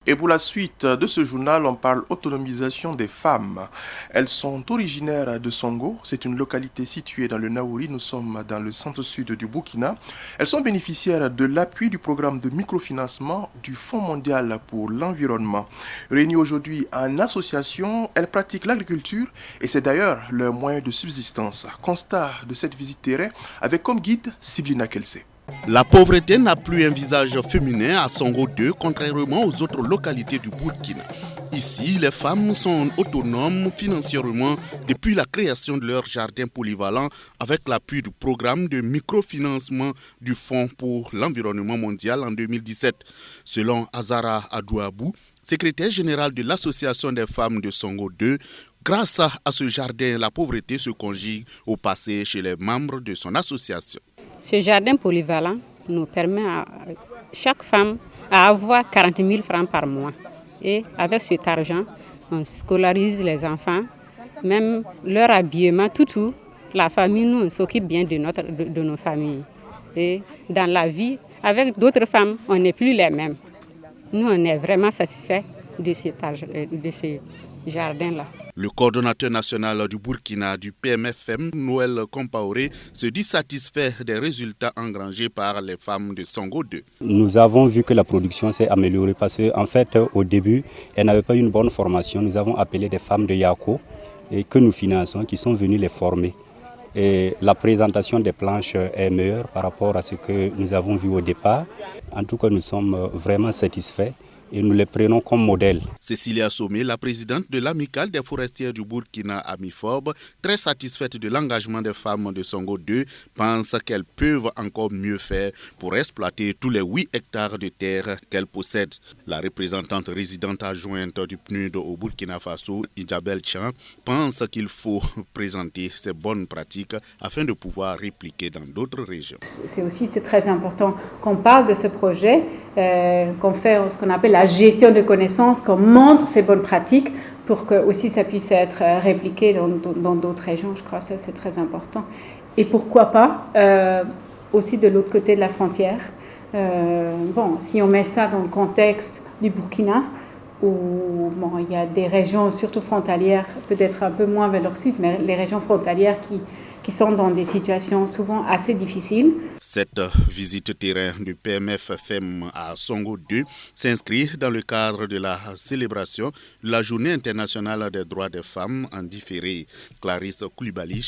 Et pour la suite de ce journal, on parle autonomisation des femmes. Elles sont originaires de Songo, c'est une localité située dans le Naouri, nous sommes dans le centre-sud du Burkina. Elles sont bénéficiaires de l'appui du programme de microfinancement du Fonds mondial pour l'environnement. Réunies aujourd'hui en association, elles pratiquent l'agriculture et c'est d'ailleurs leur moyen de subsistance. Constat de cette visite terrain avec comme guide Siblina Kelsey. La pauvreté n'a plus un visage féminin à Songo 2, contrairement aux autres localités du Burkina. Ici, les femmes sont autonomes financièrement depuis la création de leur jardin polyvalent avec l'appui du programme de microfinancement du Fonds pour l'environnement mondial en 2017. Selon Azara Adouabou, secrétaire général de l'Association des femmes de Songo 2, grâce à ce jardin, la pauvreté se conjugue au passé chez les membres de son association. Ce jardin polyvalent nous permet à chaque femme à avoir 40 000 francs par mois. Et avec cet argent, on scolarise les enfants, même leur habillement, tout. La famille, nous, on s'occupe bien de nos familles. Et dans la vie, avec d'autres femmes, on n'est plus les mêmes. Nous, on est vraiment satisfaits de ce jardin-là. Le coordonnateur national du Burkina du PMFM, Noël Compaoré, se dit satisfait des résultats engrangés par les femmes de Songo 2. Nous avons vu que la production s'est améliorée parce qu'en fait, au début, elles n'avaient pas une bonne formation. Nous avons appelé des femmes de Yako et que nous finançons, qui sont venues les former. Et la présentation des planches est meilleure par rapport à ce que nous avons vu au départ. En tout cas, nous sommes vraiment satisfaits. Et nous les prenons comme modèle. Cécilia Somé, la présidente de l'amicale des forestières du Burkina Amifob, très satisfaite de l'engagement des femmes de Songo 2, pense qu'elles peuvent encore mieux faire pour exploiter tous les 8 hectares de terre qu'elles possèdent. La représentante résidente adjointe du PNUD au Burkina Faso, Idjabel Chan, pense qu'il faut présenter ces bonnes pratiques afin de pouvoir répliquer dans d'autres régions. C'est très important qu'on parle de ce projet, qu'on fait ce qu'on appelle la gestion de connaissances, qu'on montre ces bonnes pratiques pour que aussi ça puisse être répliqué dans d'autres régions. Je crois que ça c'est très important. Et pourquoi pas aussi de l'autre côté de la frontière. Si on met ça dans le contexte du Burkina, où il y a des régions surtout frontalières, peut-être un peu moins vers le sud, mais les régions frontalières qui sont dans des situations souvent assez difficiles. Cette visite terrain du PMFFM à Songo 2 s'inscrit dans le cadre de la célébration de la Journée internationale des droits des femmes en différé. Clarisse Koulibaly,